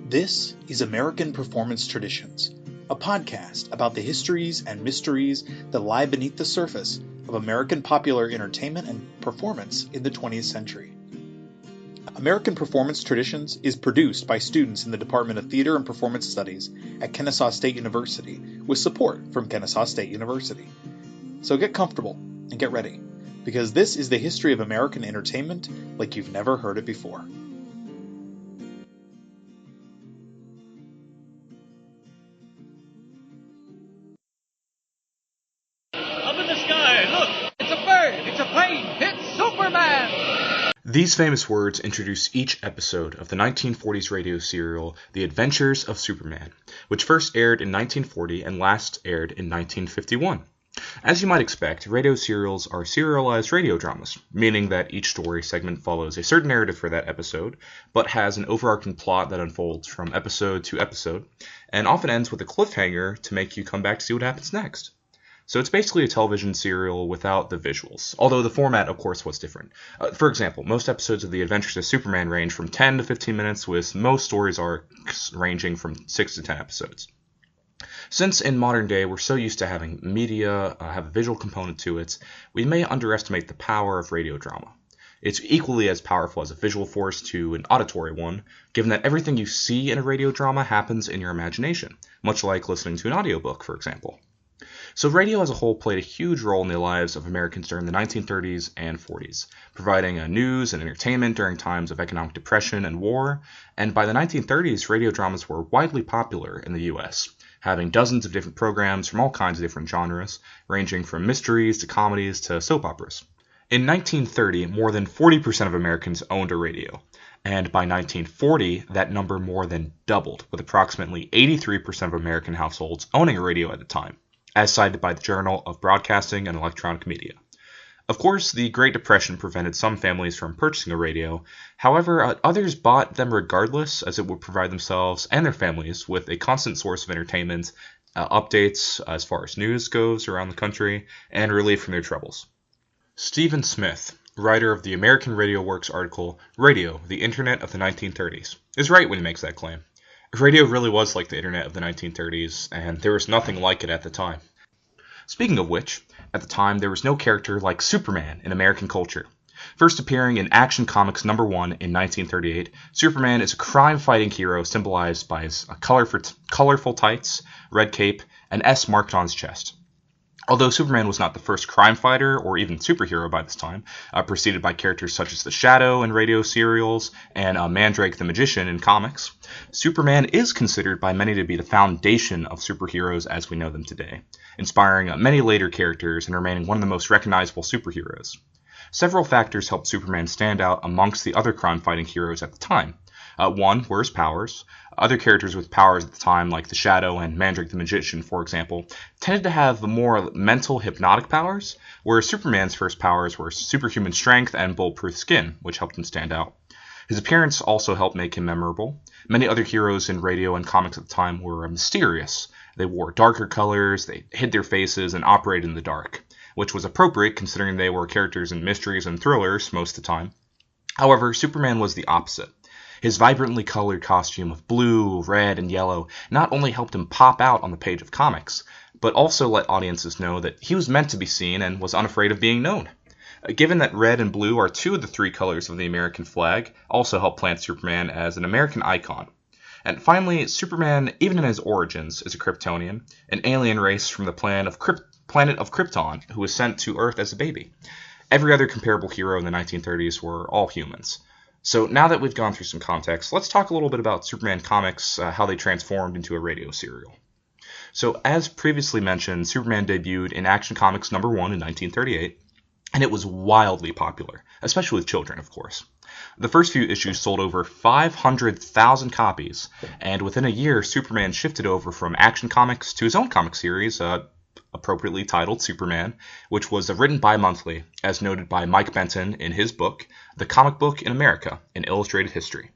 This is American Performance Traditions, a podcast about the histories and mysteries that lie beneath the surface of American popular entertainment and performance in the 20th century. American Performance Traditions is produced by students in the Department of Theater and Performance Studies at Kennesaw State University with support from Kennesaw State University. So get comfortable and get ready, because this is the history of American entertainment like you've never heard it before. These famous words introduce each episode of the 1940s radio serial The Adventures of Superman, which first aired in 1940 and last aired in 1951. As you might expect, radio serials are serialized radio dramas, meaning that each story segment follows a certain narrative for that episode, but has an overarching plot that unfolds from episode to episode, and often ends with a cliffhanger to make you come back to see what happens next. So it's basically a television serial without the visuals, although the format, of course, was different. For example, most episodes of The Adventures of Superman range from 10 to 15 minutes, with most stories arcs ranging from 6 to 10 episodes. Since in modern day we're so used to having media have a visual component to it, we may underestimate the power of radio drama. It's equally as powerful as a visual force to an auditory one, given that everything you see in a radio drama happens in your imagination, much like listening to an audiobook, for example. So radio as a whole played a huge role in the lives of Americans during the 1930s and 40s, providing news and entertainment during times of economic depression and war, and by the 1930s, radio dramas were widely popular in the U.S., having dozens of different programs from all kinds of different genres, ranging from mysteries to comedies to soap operas. In 1930, more than 40% of Americans owned a radio, and by 1940, that number more than doubled, with approximately 83% of American households owning a radio at the time, as cited by the Journal of Broadcasting and Electronic Media. Of course, the Great Depression prevented some families from purchasing a radio. However, others bought them regardless, as it would provide themselves and their families with a constant source of entertainment, updates as far as news goes around the country, and relief from their troubles. Stephen Smith, writer of the American Radio Works article, Radio, the Internet of the 1930s, is right when he makes that claim. Radio really was like the internet of the 1930s, and there was nothing like it at the time. Speaking of which, at the time there was no character like Superman in American culture. First appearing in Action Comics #1 in 1938, Superman is a crime-fighting hero symbolized by his colorful tights, red cape, and S marked on his chest. Although Superman was not the first crime fighter or even superhero by this time, preceded by characters such as the Shadow in radio serials and Mandrake the Magician in comics, Superman is considered by many to be the foundation of superheroes as we know them today, inspiring many later characters and remaining one of the most recognizable superheroes. Several factors helped Superman stand out amongst the other crime-fighting heroes at the time. One were his powers. Other characters with powers at the time, like the Shadow and Mandrake the Magician, for example, tended to have more mental hypnotic powers, whereas Superman's first powers were superhuman strength and bulletproof skin, which helped him stand out. His appearance also helped make him memorable. Many other heroes in radio and comics at the time were mysterious. They wore darker colors, they hid their faces, and operated in the dark, which was appropriate considering they were characters in mysteries and thrillers most of the time. However, Superman was the opposite. His vibrantly colored costume of blue, red, and yellow not only helped him pop out on the page of comics, but also let audiences know that he was meant to be seen and was unafraid of being known. Given that red and blue are two of the three colors of the American flag, also helped plant Superman as an American icon. And finally, Superman, even in his origins, is a Kryptonian, an alien race from the planet of Krypton, who was sent to Earth as a baby. Every other comparable hero in the 1930s were all humans. So now that we've gone through some context, let's talk a little bit about Superman comics, how they transformed into a radio serial. So as previously mentioned, Superman debuted in Action Comics #1 in 1938, and it was wildly popular, especially with children, of course. The first few issues sold over 500,000 copies, and within a year, Superman shifted over from Action Comics to his own comic series, appropriately titled Superman, which was written bi-monthly, as noted by Mike Benton in his book, The Comic Book in America, An Illustrated History.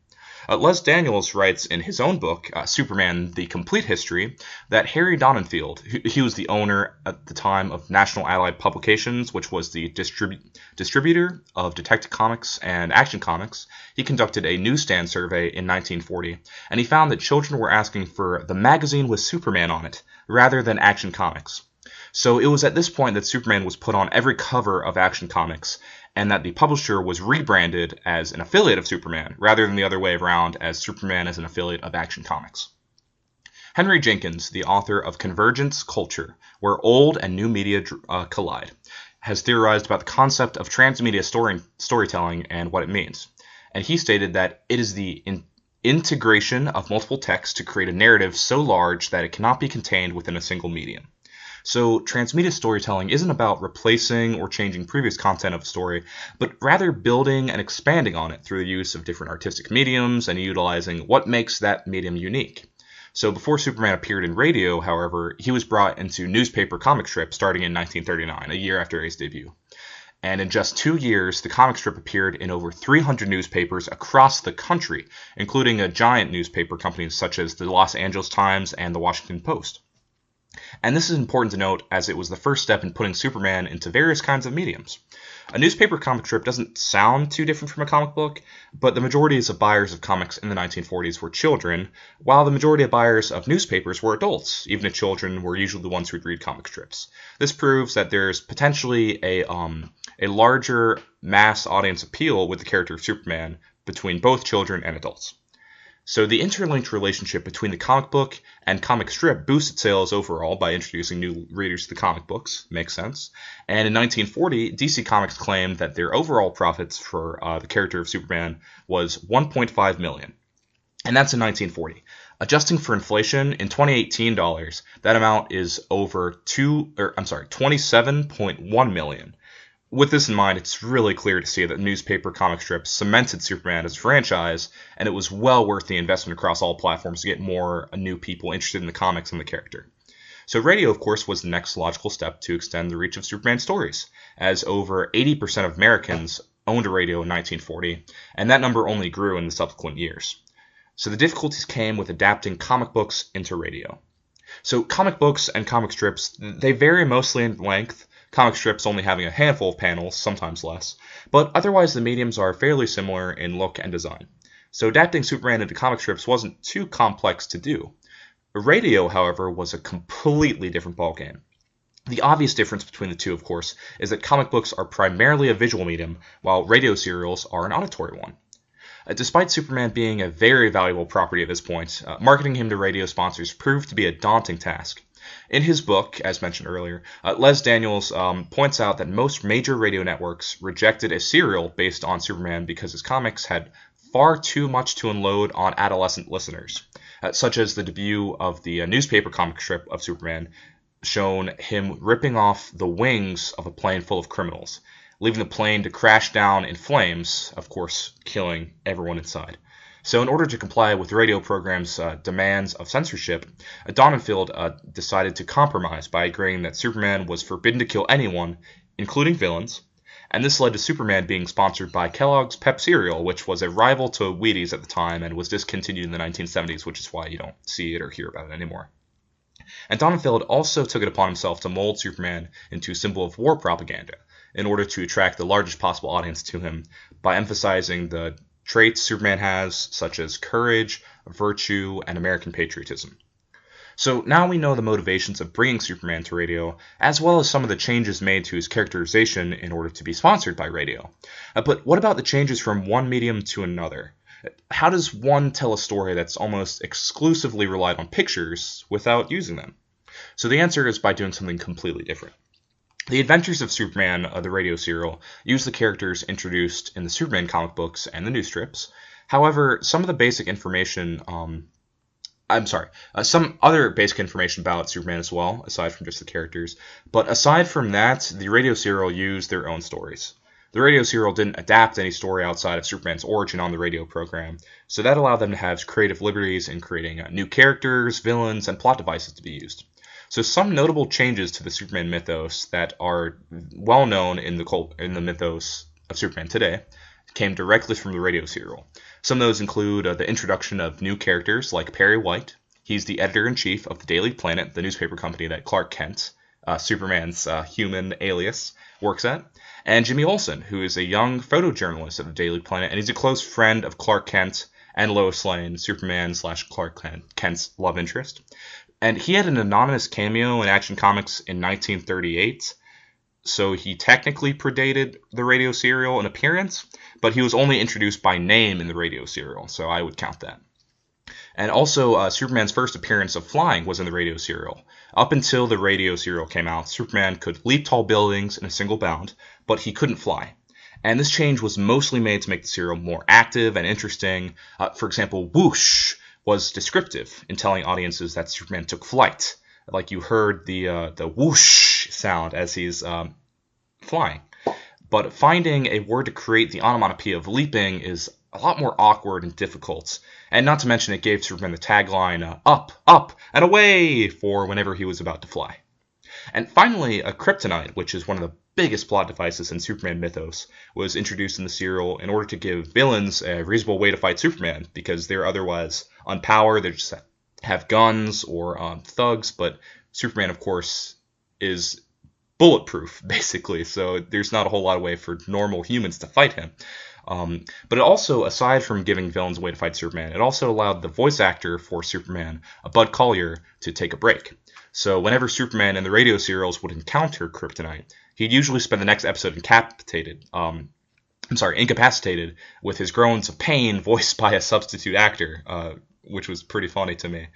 Les Daniels writes in his own book, Superman, The Complete History, that Harry Donenfeld, he was the owner at the time of National Allied Publications, which was the distributor of Detective Comics and Action Comics, he conducted a newsstand survey in 1940, and he found that children were asking for the magazine with Superman on it, rather than Action Comics. So it was at this point that Superman was put on every cover of Action Comics, and that the publisher was rebranded as an affiliate of Superman, rather than the other way around, as Superman as an affiliate of Action Comics. Henry Jenkins, the author of Convergence Culture, Where Old and New Media Collide, has theorized about the concept of transmedia storytelling and what it means. And he stated that it is the integration of multiple texts to create a narrative so large that it cannot be contained within a single medium. So transmedia storytelling isn't about replacing or changing previous content of a story, but rather building and expanding on it through the use of different artistic mediums and utilizing what makes that medium unique. So before Superman appeared in radio, however, he was brought into newspaper comic strips starting in 1939, a year after his debut. And in just 2 years, the comic strip appeared in over 300 newspapers across the country, including giant newspaper companies such as the Los Angeles Times and the Washington Post. And this is important to note as it was the first step in putting Superman into various kinds of mediums. A newspaper comic strip doesn't sound too different from a comic book, but the majority of buyers of comics in the 1940s were children, while the majority of buyers of newspapers were adults. Even if children were usually the ones who would read comic strips. This proves that there's potentially a larger mass audience appeal with the character of Superman between both children and adults. So the interlinked relationship between the comic book and comic strip boosted sales overall by introducing new readers to the comic books. Makes sense. And in 1940, DC Comics claimed that their overall profits for the character of Superman was $1.5 million. And that's in 1940. Adjusting for inflation, in 2018 dollars, that amount is over $27.1 million. With this in mind, it's really clear to see that newspaper comic strips cemented Superman as a franchise, and it was well worth the investment across all platforms to get more new people interested in the comics and the character. So radio, of course, was the next logical step to extend the reach of Superman stories, as over 80% of Americans owned a radio in 1940, and that number only grew in the subsequent years. So the difficulties came with adapting comic books into radio. So comic books and comic strips, they vary mostly in length, comic strips only having a handful of panels, sometimes less, but otherwise the mediums are fairly similar in look and design. So adapting Superman into comic strips wasn't too complex to do. Radio, however, was a completely different ballgame. The obvious difference between the two, of course, is that comic books are primarily a visual medium, while radio serials are an auditory one. Despite Superman being a very valuable property at this point, marketing him to radio sponsors proved to be a daunting task. In his book, as mentioned earlier, Les Daniels points out that most major radio networks rejected a serial based on Superman because his comics had far too much to unload on adolescent listeners, such as the debut of the newspaper comic strip of Superman, shown him ripping off the wings of a plane full of criminals, leaving the plane to crash down in flames, of course, killing everyone inside. So in order to comply with the radio program's demands of censorship, Donenfeld decided to compromise by agreeing that Superman was forbidden to kill anyone, including villains, and this led to Superman being sponsored by Kellogg's Pep cereal, which was a rival to Wheaties at the time and was discontinued in the 1970s, which is why you don't see it or hear about it anymore. And Donenfeld also took it upon himself to mold Superman into a symbol of war propaganda in order to attract the largest possible audience to him by emphasizing the traits Superman has, such as courage, virtue, and American patriotism. So now we know the motivations of bringing Superman to radio, as well as some of the changes made to his characterization in order to be sponsored by radio. But what about the changes from one medium to another? How does one tell a story that's almost exclusively relied on pictures without using them? So the answer is by doing something completely different. The Adventures of Superman, the radio serial, use the characters introduced in the Superman comic books and the news strips. However, some of the basic information, some other basic information about Superman as well, aside from just the characters. But aside from that, the radio serial used their own stories. The radio serial didn't adapt any story outside of Superman's origin on the radio program, so that allowed them to have creative liberties in creating new characters, villains, and plot devices to be used. So some notable changes to the Superman mythos that are well known in the mythos of Superman today came directly from the radio serial. Some of those include the introduction of new characters like Perry White. He's the editor-in-chief of the Daily Planet, the newspaper company that Clark Kent, Superman's human alias, works at. And Jimmy Olsen, who is a young photojournalist at the Daily Planet, and he's a close friend of Clark Kent and Lois Lane, Superman/Clark Kent's love interest. And he had an anonymous cameo in Action Comics in 1938, so he technically predated the radio serial in appearance, but he was only introduced by name in the radio serial, so I would count that. And also, Superman's first appearance of flying was in the radio serial. Up until the radio serial came out, Superman could leap tall buildings in a single bound, but he couldn't fly. And this change was mostly made to make the serial more active and interesting. For example, whoosh was descriptive in telling audiences that Superman took flight. Like you heard the whoosh sound as he's flying. But finding a word to create the onomatopoeia of leaping is a lot more awkward and difficult. And not to mention it gave Superman the tagline, up, up, and away, for whenever he was about to fly. And finally, Kryptonite, which is one of the biggest plot devices in Superman mythos, was introduced in the serial in order to give villains a reasonable way to fight Superman, because they're otherwise unpowered, they just have guns or thugs, but Superman, of course, is bulletproof, basically, so there's not a whole lot of way for normal humans to fight him. But it also, aside from giving villains a way to fight Superman, it also allowed the voice actor for Superman, Bud Collyer, to take a break. So whenever Superman in the radio serials would encounter Kryptonite, he'd usually spend the next episode incapacitated with his groans of pain voiced by a substitute actor, which was pretty funny to me.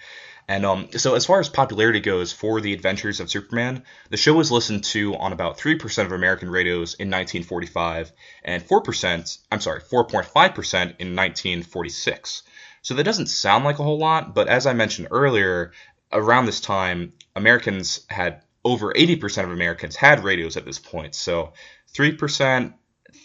And so as far as popularity goes for The Adventures of Superman, the show was listened to on about 3% of American radios in 1945 and 4.5% in 1946. So that doesn't sound like a whole lot, but as I mentioned earlier, around this time, over 80% of Americans had radios at this point. So 3%,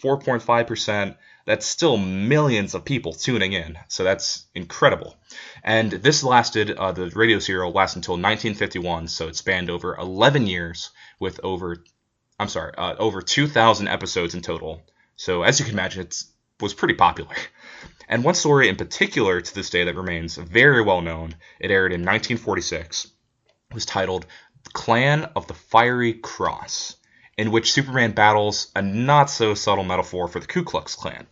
4.5%, that's still millions of people tuning in. So that's incredible. And this lasted, the radio serial lasted until 1951, so it spanned over 11 years with over 2,000 episodes in total. So as you can imagine, it was pretty popular. And one story in particular to this day that remains very well known, it aired in 1946, was titled The Clan of the Fiery Cross, in which Superman battles a not-so-subtle metaphor for the Ku Klux Klan.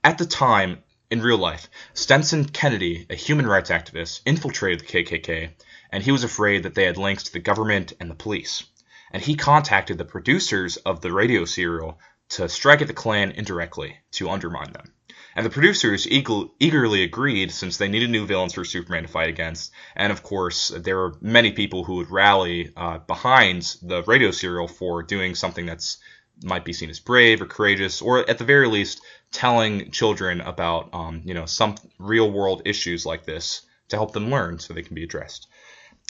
At the time, in real life, Stenson Kennedy, a human rights activist, infiltrated the KKK, and he was afraid that they had links to the government and the police. And he contacted the producers of the radio serial to strike at the Klan indirectly, to undermine them. And the producers eagerly agreed, since they needed new villains for Superman to fight against. And of course, there were many people who would rally behind the radio serial for doing something that's might be seen as brave or courageous, or at the very least, telling children about some real world issues like this to help them learn so they can be addressed.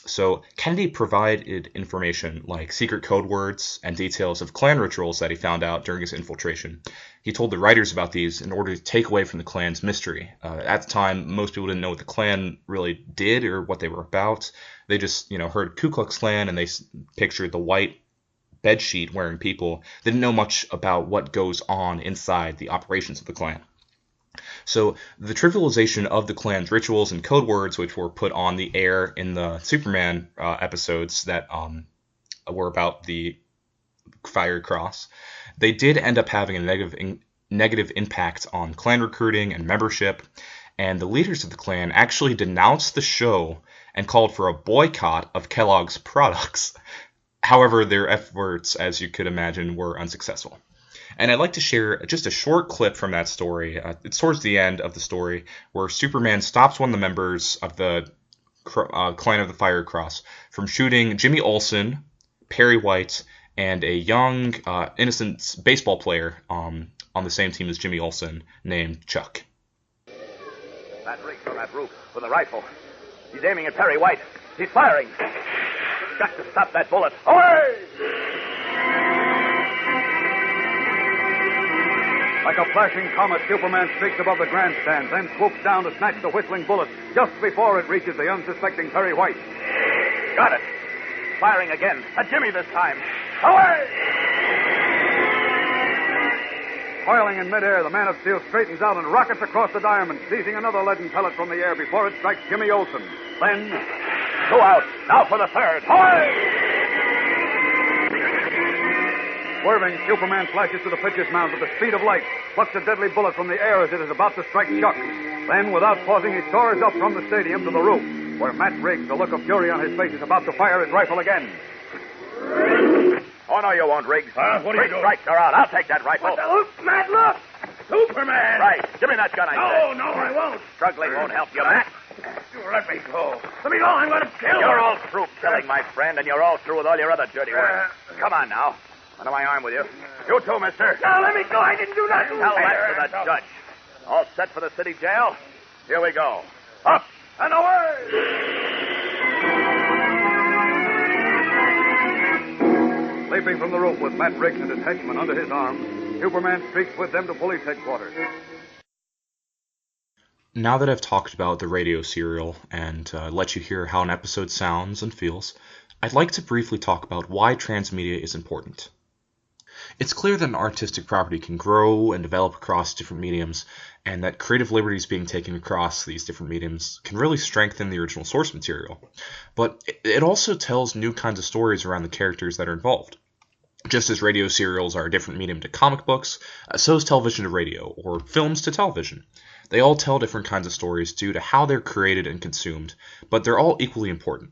So Kennedy provided information like secret code words and details of Klan rituals that he found out during his infiltration. He told the writers about these in order to take away from the Klan's mystery. At the time, most people didn't know what the Klan really did or what they were about. They just, heard Ku Klux Klan and they pictured the white bedsheet wearing people. They didn't know much about what goes on inside the operations of the Klan. So the trivialization of the Klan's rituals and code words, which were put on the air in the Superman episodes that were about the Fiery Cross, they did end up having a negative impact on Klan recruiting and membership, and the leaders of the Klan actually denounced the show and called for a boycott of Kellogg's products. However, their efforts, as you could imagine, were unsuccessful. And I'd like to share just a short clip from that story. It's towards the end of the story where Superman stops one of the members of the Clan of the Fiery Cross from shooting Jimmy Olsen, Perry White, and a young, innocent baseball player on the same team as Jimmy Olsen named Chuck. That Riggs on that roof with a rifle. He's aiming at Perry White. He's firing. Got to stop that bullet. Away! Like a flashing comet, Superman streaks above the grandstand, then swoops down to snatch the whistling bullet just before it reaches the unsuspecting Perry White. Got it. Firing again. At Jimmy this time. Away! Coiling in midair, the Man of Steel straightens out and rockets across the diamond, seizing another leaden pellet from the air before it strikes Jimmy Olsen. Then, 2 out. Now for the third. Hoy! Swerving, Superman flashes to the pitcher's mound at the speed of light, plucks a deadly bullet from the air as it is about to strike Chuck. Then, without pausing, he soars up from the stadium to the roof, where Matt Riggs, a look of fury on his face, is about to fire his rifle again. Oh, no, you won't, Riggs. What are you doing? Strikes are out. I'll take that rifle. What the look, Matt, look! Superman! Right. Give me that gun, I said. No, I won't. Struggling won't help you, Matt. You let me go. Let me go. I'm going to kill You're all through killing, my friend, and you're all through with all your other dirty work. Come on, now. Under my arm with you. You too, mister. Now, let me go. I didn't do nothing. Tell that to the judge. All set for the city jail? Here we go. Up and away! Leaping from the roof with Matt Riggs and his henchmen under his arm, Superman streaks with them to police headquarters. Now that I've talked about the radio serial and let you hear how an episode sounds and feels, I'd like to briefly talk about why transmedia is important. It's clear that an artistic property can grow and develop across different mediums, and that creative liberties being taken across these different mediums can really strengthen the original source material. But it also tells new kinds of stories around the characters that are involved. Just as radio serials are a different medium to comic books, so is television to radio, or films to television. They all tell different kinds of stories due to how they're created and consumed, but they're all equally important.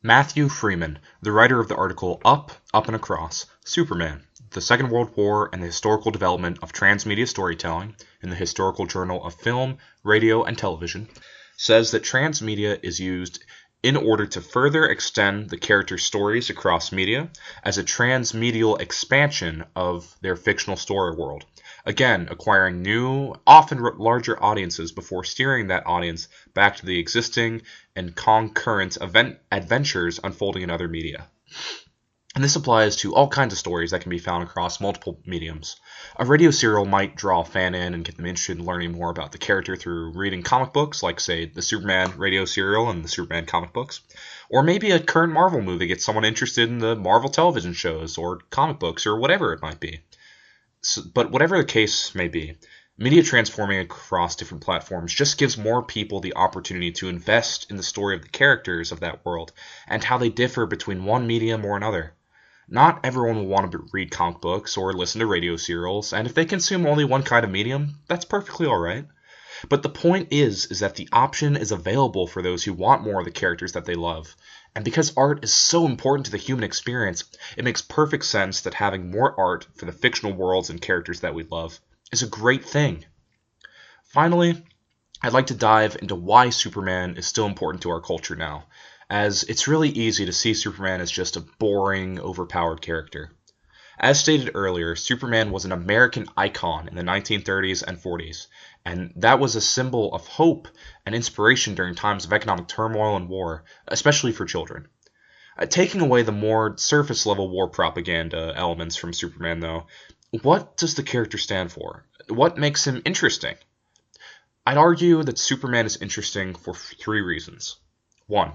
Matthew Freeman, the writer of the article Up, and Across, Superman, the Second World War and the Historical Development of Transmedia Storytelling in the Historical Journal of Film, Radio, and Television, says that transmedia is used in order to further extend the characters' stories across media as a transmedial expansion of their fictional story world. Again, acquiring new, often larger audiences before steering that audience back to the existing and concurrent adventures unfolding in other media. And this applies to all kinds of stories that can be found across multiple mediums. A radio serial might draw a fan in and get them interested in learning more about the character through reading comic books, like, say, the Superman radio serial and the Superman comic books. Or maybe a current Marvel movie gets someone interested in the Marvel television shows or comic books or whatever it might be. But whatever the case may be, media transforming across different platforms just gives more people the opportunity to invest in the story of the characters of that world and how they differ between one medium or another. Not everyone will want to read comic books or listen to radio serials, and if they consume only one kind of medium, that's perfectly alright. But the point is that the option is available for those who want more of the characters that they love. And because art is so important to the human experience, it makes perfect sense that having more art for the fictional worlds and characters that we love is a great thing. Finally, I'd like to dive into why Superman is still important to our culture now, as it's really easy to see Superman as just a boring, overpowered character. As stated earlier, Superman was an American icon in the 1930s and 40s, and that was a symbol of hope and inspiration during times of economic turmoil and war, especially for children. Taking away the more surface-level war propaganda elements from Superman, though, what does the character stand for? What makes him interesting? I'd argue that Superman is interesting for 3 reasons. 1.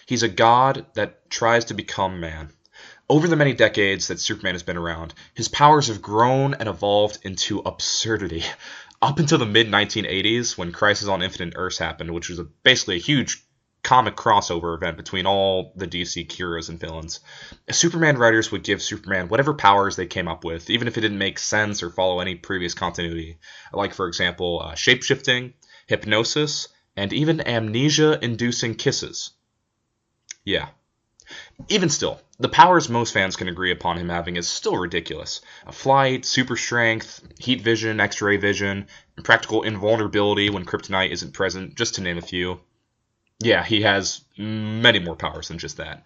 He's a god that tries to become man. Over the many decades that Superman has been around, his powers have grown and evolved into absurdity. Up until the mid-1980s, when Crisis on Infinite Earths happened, which was basically a huge comic crossover event between all the DC heroes and villains, Superman writers would give Superman whatever powers they came up with, even if it didn't make sense or follow any previous continuity. Like, for example, shape-shifting, hypnosis, and even amnesia-inducing kisses. Yeah. Even still, the powers most fans can agree upon him having is still ridiculous. Flight, super strength, heat vision, X-ray vision, and practical invulnerability when kryptonite isn't present, just to name a few. Yeah, he has many more powers than just that.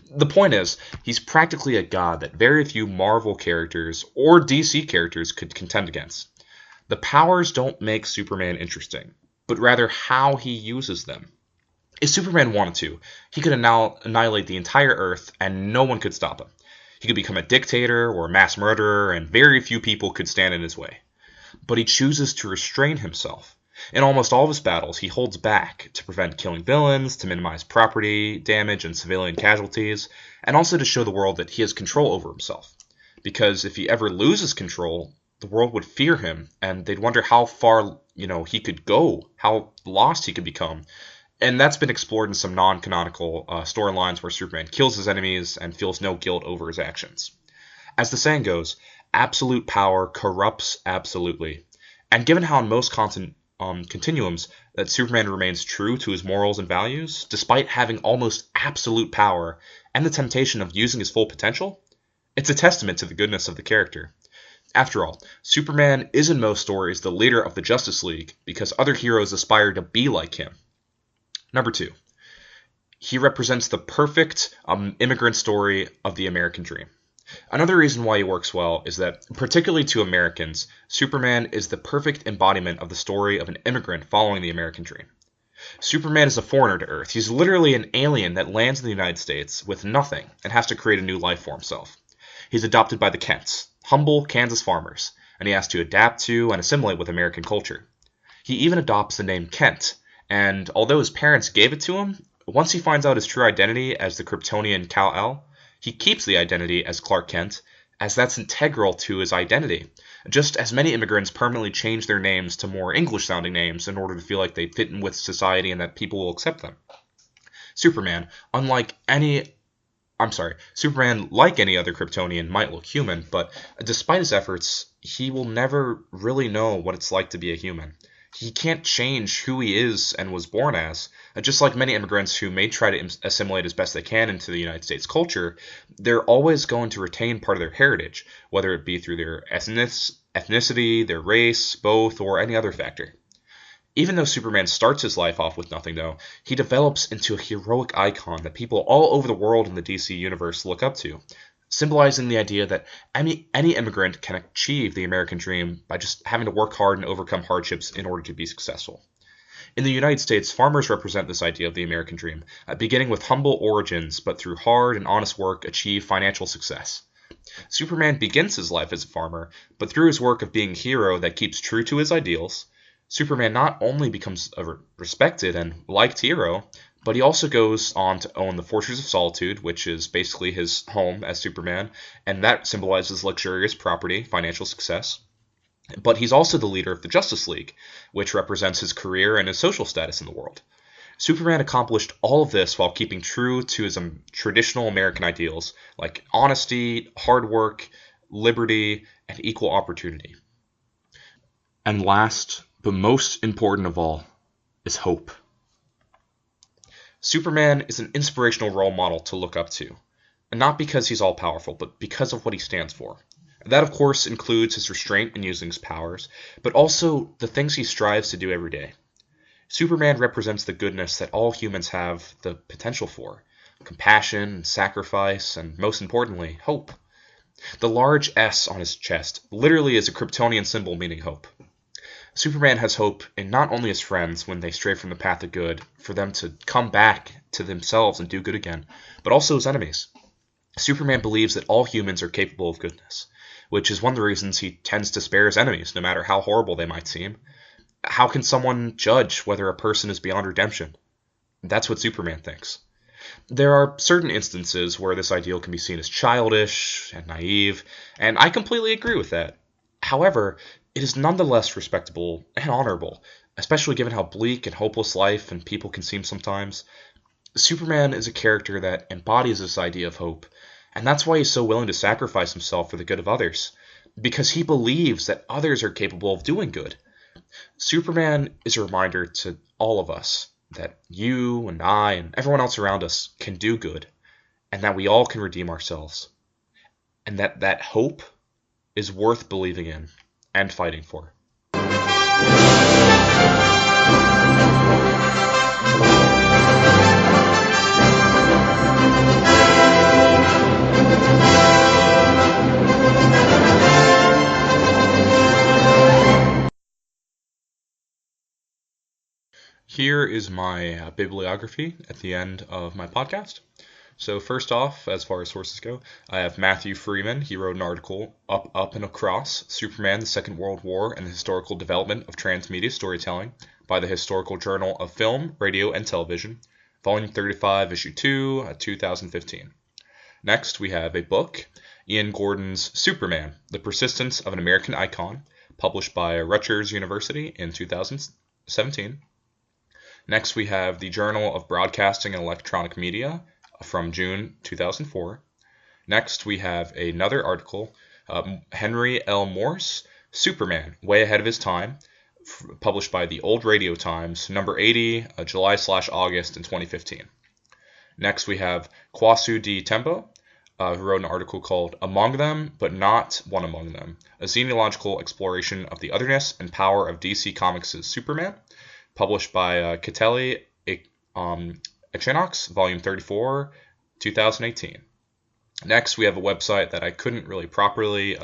The point is, he's practically a god that very few Marvel characters or DC characters could contend against. The powers don't make Superman interesting, but rather how he uses them. If Superman wanted to, he could annihilate the entire Earth and no one could stop him. He could become a dictator or a mass murderer and very few people could stand in his way. But he chooses to restrain himself. In almost all of his battles, he holds back to prevent killing villains, to minimize property damage and civilian casualties, and also to show the world that he has control over himself. Because if he ever loses control, the world would fear him, and they'd wonder how far, he could go, how lost he could become. And that's been explored in some non-canonical storylines where Superman kills his enemies and feels no guilt over his actions. As the saying goes, absolute power corrupts absolutely. And given how in most continuums that Superman remains true to his morals and values, despite having almost absolute power and the temptation of using his full potential, it's a testament to the goodness of the character. After all, Superman is in most stories the leader of the Justice League because other heroes aspire to be like him. Number 2, he represents the perfect immigrant story of the American dream. Another reason why he works well is that, particularly to Americans, Superman is the perfect embodiment of the story of an immigrant following the American dream. Superman is a foreigner to Earth. He's literally an alien that lands in the United States with nothing and has to create a new life for himself. He's adopted by the Kents, humble Kansas farmers, and he has to adapt to and assimilate with American culture. He even adopts the name Kent, and although his parents gave it to him, once he finds out his true identity as the Kryptonian Kal-El, he keeps the identity as Clark Kent, as that's integral to his identity, just as many immigrants permanently change their names to more English-sounding names in order to feel like they fit in with society and that people will accept them. Superman, like any other Kryptonian, might look human, but despite his efforts, he will never really know what it's like to be a human. He can't change who he is and was born as. Just like many immigrants who may try to assimilate as best they can into the United States culture, they're always going to retain part of their heritage, whether it be through their ethnicity, their race, both, or any other factor. Even though Superman starts his life off with nothing, though, he develops into a heroic icon that people all over the world in the DC universe look up to, symbolizing the idea that any immigrant can achieve the American dream by just having to work hard and overcome hardships in order to be successful. In the United States, farmers represent this idea of the American dream, beginning with humble origins, but through hard and honest work achieve financial success. Superman begins his life as a farmer, but through his work of being a hero that keeps true to his ideals, Superman not only becomes a respected and liked hero, but he also goes on to own the Fortress of Solitude, which is basically his home as Superman, and that symbolizes luxurious property, financial success. But he's also the leader of the Justice League, which represents his career and his social status in the world. Superman accomplished all of this while keeping true to his traditional American ideals, like honesty, hard work, liberty, and equal opportunity. And last, but most important of all, is hope. Superman is an inspirational role model to look up to, and not because he's all-powerful, but because of what he stands for. That, of course, includes his restraint in using his powers, but also the things he strives to do every day. Superman represents the goodness that all humans have the potential for: compassion, sacrifice, and most importantly, hope. The large S on his chest literally is a Kryptonian symbol meaning hope. Superman has hope in not only his friends when they stray from the path of good, for them to come back to themselves and do good again, but also his enemies. Superman believes that all humans are capable of goodness, which is one of the reasons he tends to spare his enemies, no matter how horrible they might seem. How can someone judge whether a person is beyond redemption? That's what Superman thinks. There are certain instances where this ideal can be seen as childish and naive, and I completely agree with that. However, it is nonetheless respectable and honorable, especially given how bleak and hopeless life and people can seem sometimes. Superman is a character that embodies this idea of hope, and that's why he's so willing to sacrifice himself for the good of others, because he believes that others are capable of doing good. Superman is a reminder to all of us that you and I and everyone else around us can do good, and that we all can redeem ourselves, and that hope is worth believing in and fighting for. Here is my bibliography at the end of my podcast. So first off, as far as sources go, I have Matthew Freeman. He wrote an article, Up and Across, Superman, the Second World War, and the Historical Development of Transmedia Storytelling, by the Historical Journal of Film, Radio, and Television, Volume 35, Issue 2, 2015. Next, we have a book, Ian Gordon's Superman, The Persistence of an American Icon, published by Rutgers University in 2017. Next, we have the Journal of Broadcasting and Electronic Media from June 2004. Next, we have another article, Henry L. Morse, Superman, Way Ahead of His Time, published by the Old Radio Times, number 80, July/August in 2015. Next, we have Kwasu D. Tembo, who wrote an article called Among Them, But Not One Among Them, a xenological exploration of the otherness and power of DC Comics' Superman, published by Kiteli Equinox, Volume 34, 2018. Next, we have a website that I couldn't really properly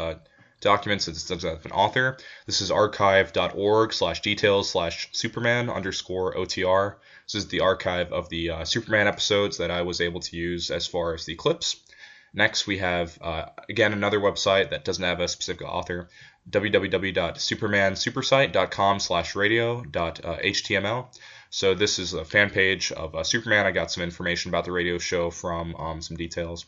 document since it doesn't have an author. This is archive.org/details/Superman_OTR. This is the archive of the Superman episodes that I was able to use as far as the clips. Next, we have, again, another website that doesn't have a specific author, www.supermansupersite.com/radio.html. So this is a fan page of Superman. I got some information about the radio show from some details.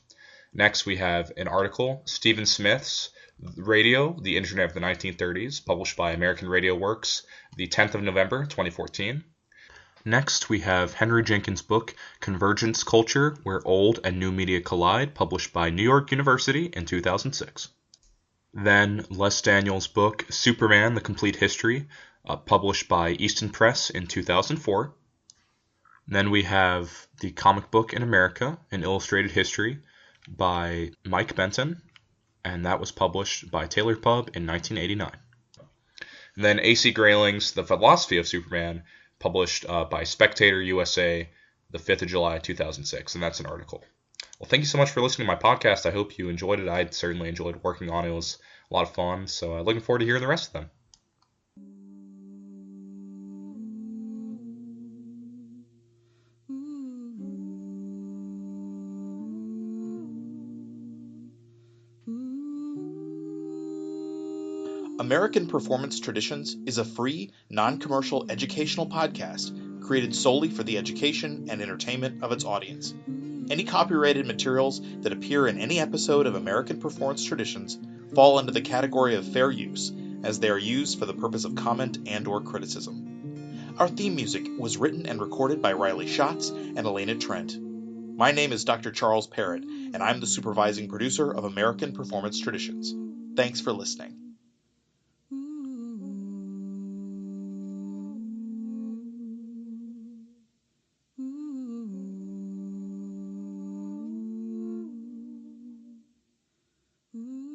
Next, we have an article, Stephen Smith's Radio, the Internet of the 1930s, published by American Radio Works, the 10th of November, 2014. Next, we have Henry Jenkins' book, Convergence Culture, Where Old and New Media Collide, published by New York University in 2006. Then, Les Daniels' book, Superman, The Complete History, published by Easton Press in 2004. Then we have The Comic Book in America, An Illustrated History, by Mike Benton, and that was published by Taylor Pub in 1989. And then A.C. Grayling's The Philosophy of Superman, published by Spectator USA, the 5th of July, 2006, and that's an article. Well, thank you so much for listening to my podcast. I hope you enjoyed it. I certainly enjoyed working on it. It was a lot of fun, so looking forward to hearing the rest of them. American Performance Traditions is a free, non-commercial educational podcast created solely for the education and entertainment of its audience. Any copyrighted materials that appear in any episode of American Performance Traditions fall under the category of fair use, as they are used for the purpose of comment and/or criticism. Our theme music was written and recorded by Riley Schatz and Elena Trent. My name is Dr. Charles Parrott, and I'm the supervising producer of American Performance Traditions. Thanks for listening. Mm-hmm.